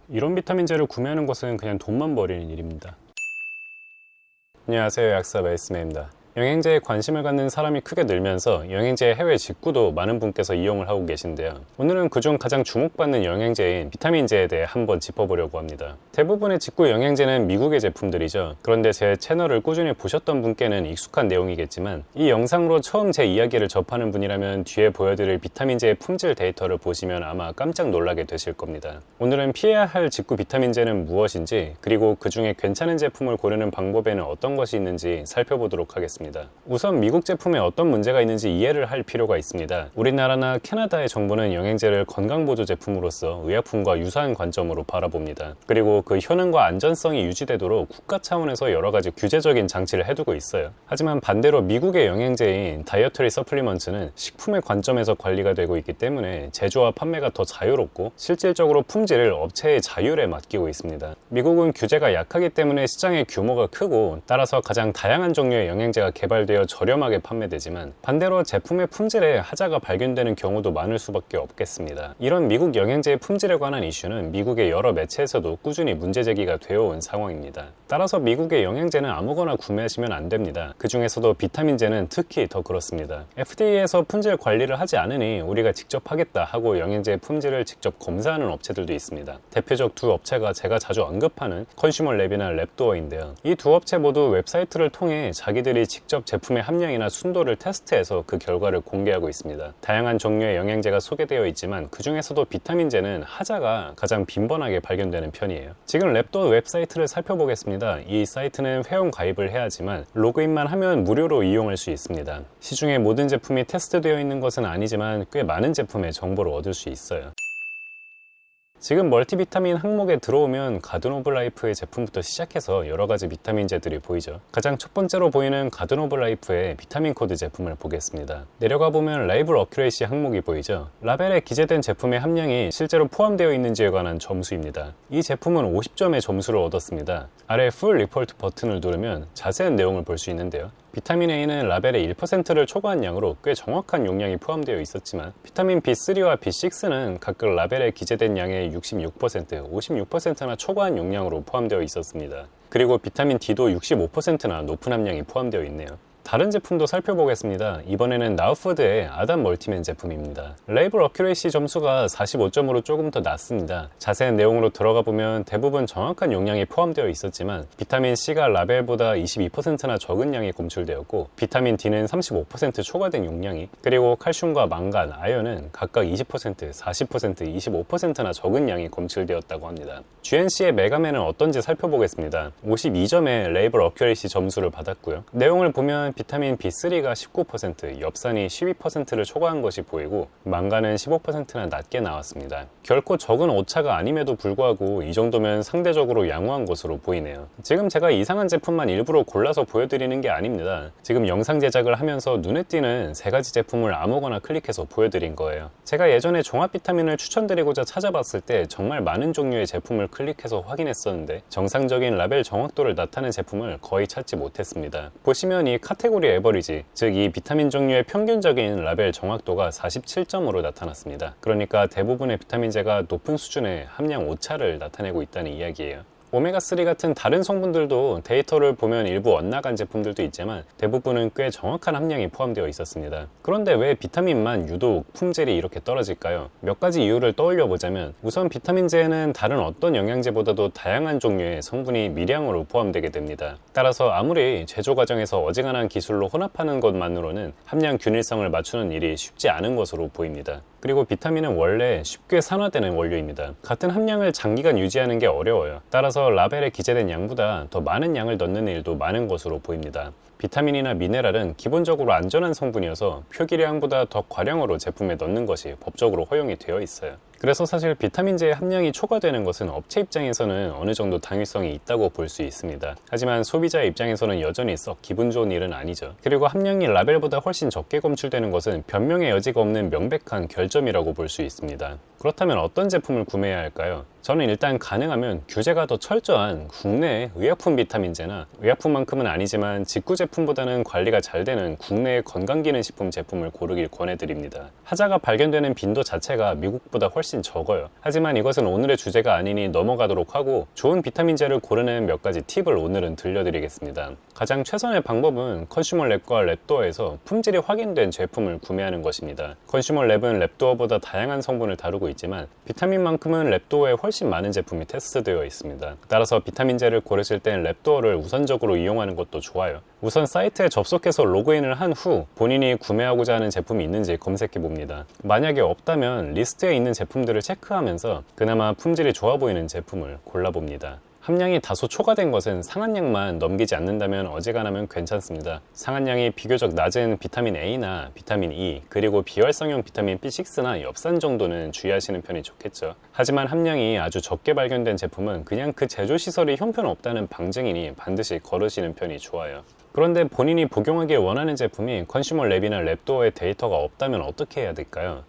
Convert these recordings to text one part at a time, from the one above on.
이런 비타민제를 구매하는 것은 그냥 돈만 버리는 일입니다. 안녕하세요, 약사 메이스메입니다. 영양제에 관심을 갖는 사람이 크게 늘면서 영양제의 해외 직구도 많은 분께서 이용을 하고 계신데요. 오늘은 그중 가장 주목받는 영양제인 비타민제에 대해 한번 짚어보려고 합니다. 대부분의 직구 영양제는 미국의 제품들이죠. 그런데 제 채널을 꾸준히 보셨던 분께는 익숙한 내용이겠지만 이 영상으로 처음 제 이야기를 접하는 분이라면 뒤에 보여드릴 비타민제의 품질 데이터를 보시면 아마 깜짝 놀라게 되실 겁니다. 오늘은 피해야 할 직구 비타민제는 무엇인지, 그리고 그 중에 괜찮은 제품을 고르는 방법에는 어떤 것이 있는지 살펴보도록 하겠습니다. 우선 미국 제품에 어떤 문제가 있는지 이해를 할 필요가 있습니다. 우리나라나 캐나다의 정부는 영양제를 건강보조 제품으로서 의약품과 유사한 관점으로 바라봅니다. 그리고 그 효능과 안전성이 유지되도록 국가 차원에서 여러 가지 규제적인 장치를 해두고 있어요. 하지만 반대로 미국의 영양제인 다이어터리 서플리먼트는 식품의 관점에서 관리가 되고 있기 때문에 제조와 판매가 더 자유롭고 실질적으로 품질을 업체의 자율에 맡기고 있습니다. 미국은 규제가 약하기 때문에 시장의 규모가 크고, 따라서 가장 다양한 종류의 영양제가 개발되어 저렴하게 판매되지만 반대로 제품의 품질에 하자가 발견되는 경우도 많을 수밖에 없겠습니다. 이런 미국 영양제의 품질에 관한 이슈는 미국의 여러 매체에서도 꾸준히 문제 제기가 되어 온 상황입니다. 따라서 미국의 영양제는 아무거나 구매하시면 안 됩니다. 그 중에서도 비타민제는 특히 더 그렇습니다. FDA에서 품질 관리를 하지 않으니 우리가 직접 하겠다 하고 영양제의 품질을 직접 검사하는 업체들도 있습니다. 대표적 두 업체가 제가 자주 언급하는 컨슈머랩이나 랩도어인데요. 이 두 업체 모두 웹사이트를 통해 자기들이 직접 제품의 함량이나 순도를 테스트해서 그 결과를 공개하고 있습니다. 다양한 종류의 영양제가 소개되어 있지만 그 중에서도 비타민제는 하자가 가장 빈번하게 발견되는 편이에요. 지금 랩도어 웹사이트를 살펴보겠습니다. 이 사이트는 회원 가입을 해야 하지만 로그인만 하면 무료로 이용할 수 있습니다. 시중에 모든 제품이 테스트되어 있는 것은 아니지만 꽤 많은 제품의 정보를 얻을 수 있어요. 지금 멀티비타민 항목에 들어오면 가든 오브 라이프의 제품부터 시작해서 여러가지 비타민제들이 보이죠. 가장 첫 번째로 보이는 가든 오브 라이프의 비타민 코드 제품을 보겠습니다. 내려가 보면 레이블 어큐레이시 항목이 보이죠. 라벨에 기재된 제품의 함량이 실제로 포함되어 있는지에 관한 점수입니다. 이 제품은 50점의 점수를 얻었습니다. 아래 풀 리포트 버튼을 누르면 자세한 내용을 볼 수 있는데요. 비타민 A는 라벨의 1%를 초과한 양으로 꽤 정확한 용량이 포함되어 있었지만 비타민 B3와 B6는 각각 라벨에 기재된 양의 66%, 56%나 초과한 용량으로 포함되어 있었습니다. 그리고 비타민 D도 65%나 높은 함량이 포함되어 있네요. 다른 제품도 살펴보겠습니다. 이번에는 나우푸드의 아담 멀티맨 제품입니다. 레이블 어큐레이시 점수가 45점으로 조금 더 낮습니다. 자세한 내용으로 들어가 보면 대부분 정확한 용량이 포함되어 있었지만 비타민 C가 라벨보다 22%나 적은 양이 검출되었고 비타민 D는 35% 초과된 용량이, 그리고 칼슘과 망간, 아연은 각각 20%, 40%, 25%나 적은 양이 검출되었다고 합니다. GNC의 메가맨은 어떤지 살펴보겠습니다. 52점의 레이블 어큐레이시 점수를 받았고요. 내용을 보면 비타민 B3가 19%, 엽산이 12%를 초과한 것이 보이고 망간은 15%나 낮게 나왔습니다. 결코 적은 오차가 아님에도 불구하고 이 정도면 상대적으로 양호한 것으로 보이네요. 지금 제가 이상한 제품만 일부러 골라서 보여드리는 게 아닙니다. 지금 영상 제작을 하면서 눈에 띄는 3가지 제품을 아무거나 클릭해서 보여드린 거예요. 제가 예전에 종합 비타민을 추천드리고자 찾아봤을 때 정말 많은 종류의 제품을 클릭해서 확인했었는데 정상적인 라벨 정확도를 나타낸 제품을 거의 찾지 못했습니다. 보시면 이 카테고리 에버리지, 즉 이 비타민 종류의 평균적인 라벨 정확도가 47점으로 나타났습니다. 그러니까 대부분의 비타민제가 높은 수준의 함량 오차를 나타내고 있다는 이야기예요. 오메가3 같은 다른 성분들도 데이터를 보면 일부 엇나간 제품들도 있지만 대부분은 꽤 정확한 함량이 포함되어 있었습니다. 그런데 왜 비타민만 유독 품질이 이렇게 떨어질까요? 몇 가지 이유를 떠올려 보자면, 우선 비타민제에는 다른 어떤 영양제보다도 다양한 종류의 성분이 미량으로 포함되게 됩니다. 따라서 아무리 제조 과정에서 어지간한 기술로 혼합하는 것만으로는 함량 균일성을 맞추는 일이 쉽지 않은 것으로 보입니다. 그리고 비타민은 원래 쉽게 산화되는 원료입니다. 같은 함량을 장기간 유지하는 게 어려워요. 따라서 라벨에 기재된 양보다 더 많은 양을 넣는 일도 많은 것으로 보입니다. 비타민이나 미네랄은 기본적으로 안전한 성분이어서 표기량보다 더 과량으로 제품에 넣는 것이 법적으로 허용이 되어 있어요. 그래서 사실 비타민제의 함량이 초과되는 것은 업체 입장에서는 어느 정도 당위성이 있다고 볼 수 있습니다. 하지만 소비자의 입장에서는 여전히 썩 기분 좋은 일은 아니죠. 그리고 함량이 라벨보다 훨씬 적게 검출되는 것은 변명의 여지가 없는 명백한 결점이라고 볼 수 있습니다. 그렇다면 어떤 제품을 구매해야 할까요? 저는 일단 가능하면 규제가 더 철저한 국내 의약품 비타민제나 의약품만큼은 아니지만 직구 제품보다는 관리가 잘 되는 국내 건강기능식품 제품을 고르길 권해드립니다. 하자가 발견되는 빈도 자체가 미국보다 훨씬 적어요. 하지만 이것은 오늘의 주제가 아니니 넘어가도록 하고 좋은 비타민제를 고르는 몇 가지 팁을 오늘은 들려드리겠습니다. 가장 최선의 방법은 컨슈머랩과 랩도어에서 품질이 확인된 제품을 구매하는 것입니다. 컨슈머랩은 랩도어보다 다양한 성분을 다루고 있지만 비타민만큼은 랩도어에 훨씬 많은 제품이 테스트되어 있습니다. 따라서 비타민제를 고르실 땐 랩도어를 우선적으로 이용하는 것도 좋아요. 우선 사이트에 접속해서 로그인을 한 후 본인이 구매하고자 하는 제품이 있는지 검색해 봅니다. 만약에 없다면 리스트에 있는 제품들을 체크하면서 그나마 품질이 좋아 보이는 제품을 골라봅니다. 함량이 다소 초과된 것은 상한량만 넘기지 않는다면 어지간하면 괜찮습니다. 상한량이 비교적 낮은 비타민 A나 비타민 E 그리고 비활성형 비타민 B6나 엽산 정도는 주의하시는 편이 좋겠죠. 하지만 함량이 아주 적게 발견된 제품은 그냥 그 제조시설이 형편없다는 방증이니 반드시 거르시는 편이 좋아요. 그런데 본인이 복용하길 원하는 제품이 컨슈머랩이나 랩도어에 데이터가 없다면 어떻게 해야 될까요?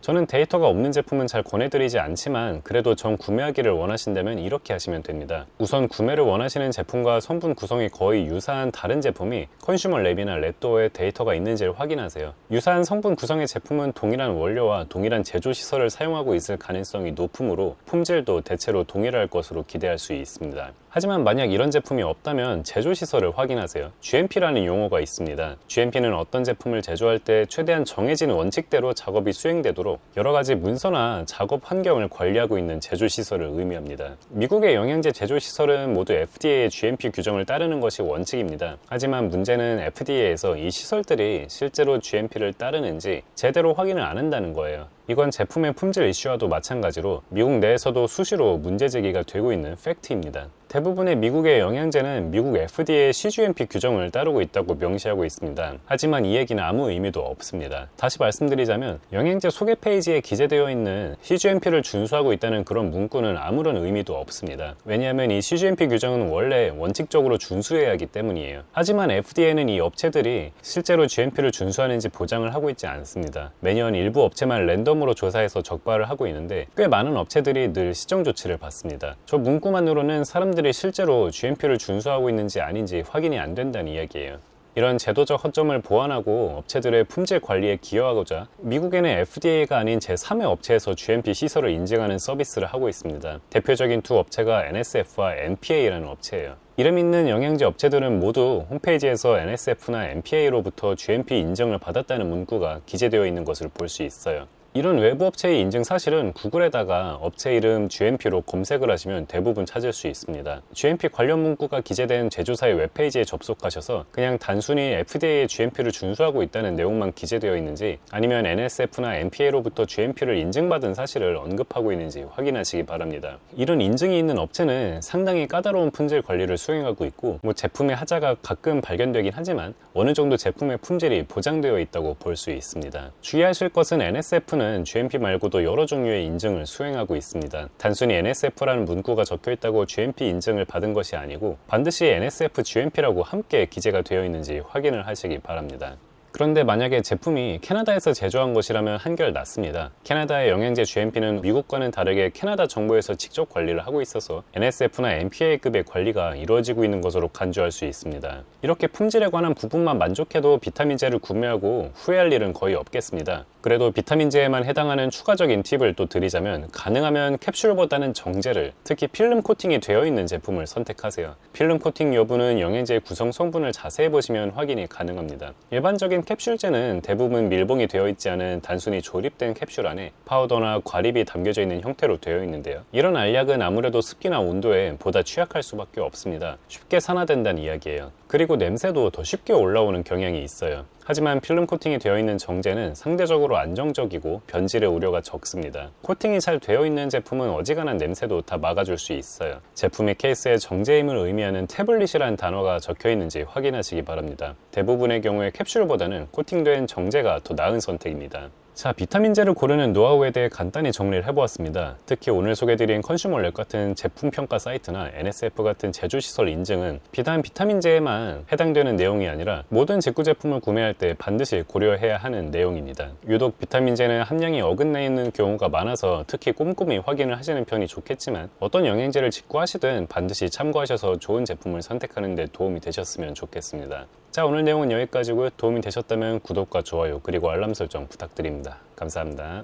저는 데이터가 없는 제품은 잘 권해드리지 않지만 그래도 전 구매하기를 원하신다면 이렇게 하시면 됩니다. 우선 구매를 원하시는 제품과 성분 구성이 거의 유사한 다른 제품이 컨슈머랩이나 랩도어에 데이터가 있는지를 확인하세요. 유사한 성분 구성의 제품은 동일한 원료와 동일한 제조시설을 사용하고 있을 가능성이 높으므로 품질도 대체로 동일할 것으로 기대할 수 있습니다. 하지만 만약 이런 제품이 없다면 제조시설을 확인하세요. GMP라는 용어가 있습니다. GMP는 어떤 제품을 제조할 때 최대한 정해진 원칙대로 작업이 수행되도록 여러가지 문서나 작업 환경을 관리하고 있는 제조시설을 의미합니다. 미국의 영양제 제조시설은 모두 FDA의 GMP 규정을 따르는 것이 원칙입니다. 하지만 문제는 FDA에서 이 시설들이 실제로 GMP를 따르는지 제대로 확인을 안 한다는 거예요. 이건 제품의 품질 이슈와도 마찬가지로 미국 내에서도 수시로 문제 제기가 되고 있는 팩트입니다. 대부분의 미국의 영양제는 미국 FDA CGMP 규정을 따르고 있다고 명시하고 있습니다. 하지만 이 얘기는 아무 의미도 없습니다. 다시 말씀드리자면 영양제 소개 페이지에 기재되어 있는 CGMP를 준수하고 있다는 그런 문구는 아무런 의미도 없습니다. 왜냐하면 이 CGMP 규정은 원래 원칙적으로 준수해야 하기 때문이에요. 하지만 FDA는 이 업체들이 실제로 GMP를 준수하는지 보장을 하고 있지 않습니다. 매년 일부 업체만 랜덤으로 조사해서 적발을 하고 있는데 꽤 많은 업체들이 늘 시정 조치를 받습니다. 저 문구만으로는 사람들이 실제로 GMP를 준수하고 있는지 아닌지 확인이 안 된다는 이야기예요. 이런 제도적 허점을 보완하고 업체들의 품질 관리에 기여하고자 미국에는 FDA가 아닌 제3의 업체에서 GMP 시설을 인증하는 서비스를 하고 있습니다. 대표적인 두 업체가 NSF와 NPA라는 업체예요. 이름 있는 영양제 업체들은 모두 홈페이지에서 NSF나 NPA로부터 GMP 인증을 받았다는 문구가 기재되어 있는 것을 볼 수 있어요. 이런 외부 업체의 인증 사실은 구글에다가 업체 이름 GMP로 검색을 하시면 대부분 찾을 수 있습니다. GMP 관련 문구가 기재된 제조사의 웹페이지에 접속하셔서 그냥 단순히 FDA의 GMP를 준수하고 있다는 내용만 기재되어 있는지 아니면 NSF나 NPA로부터 GMP를 인증받은 사실을 언급하고 있는지 확인하시기 바랍니다. 이런 인증이 있는 업체는 상당히 까다로운 품질 관리를 수행하고 있고 제품의 하자가 가끔 발견되긴 하지만 어느 정도 제품의 품질이 보장되어 있다고 볼 수 있습니다. 주의하실 것은 NSF는 GMP 말고도 여러 종류의 인증을 수행하고 있습니다. 단순히 NSF라는 문구가 적혀 있다고 GMP 인증을 받은 것이 아니고 반드시 NSF GMP라고 함께 기재가 되어 있는지 확인을 하시기 바랍니다. 그런데 만약에 제품이 캐나다에서 제조한 것이라면 한결 낫습니다. 캐나다의 영양제 GMP는 미국과는 다르게 캐나다 정부에서 직접 관리를 하고 있어서 NSF나 NPA급의 관리가 이루어지고 있는 것으로 간주할 수 있습니다. 이렇게 품질에 관한 부분만 만족해도 비타민제를 구매하고 후회할 일은 거의 없겠습니다. 그래도 비타민제에만 해당하는 추가적인 팁을 또 드리자면 가능하면 캡슐보다는 정제를, 특히 필름 코팅이 되어 있는 제품을 선택하세요. 필름 코팅 여부는 영양제의 구성 성분을 자세히 보시면 확인이 가능합니다. 일반적인 캡슐제는 대부분 밀봉이 되어 있지 않은 단순히 조립된 캡슐 안에 파우더나 과립이 담겨져 있는 형태로 되어 있는데요. 이런 알약은 아무래도 습기나 온도에 보다 취약할 수밖에 없습니다. 쉽게 산화된다는 이야기예요. 그리고 냄새도 더 쉽게 올라오는 경향이 있어요. 하지만 필름 코팅이 되어 있는 정제는 상대적으로 안정적이고 변질의 우려가 적습니다. 코팅이 잘 되어 있는 제품은 어지간한 냄새도 다 막아줄 수 있어요. 제품의 케이스에 정제임을 의미하는 태블릿이라는 단어가 적혀 있는지 확인하시기 바랍니다. 대부분의 경우에 캡슐보다는 코팅된 정제가 더 나은 선택입니다. 자, 비타민제를 고르는 노하우에 대해 간단히 정리를 해보았습니다. 특히 오늘 소개해드린 컨슈머랩 같은 제품 평가 사이트나 NSF 같은 제조시설 인증은 비단 비타민제에만 해당되는 내용이 아니라 모든 직구 제품을 구매할 때 반드시 고려해야 하는 내용입니다. 유독 비타민제는 함량이 어긋나 있는 경우가 많아서 특히 꼼꼼히 확인을 하시는 편이 좋겠지만 어떤 영양제를 직구하시든 반드시 참고하셔서 좋은 제품을 선택하는 데 도움이 되셨으면 좋겠습니다. 자, 오늘 내용은 여기까지고요. 도움이 되셨다면 구독과 좋아요 그리고 알람 설정 부탁드립니다. 감사합니다.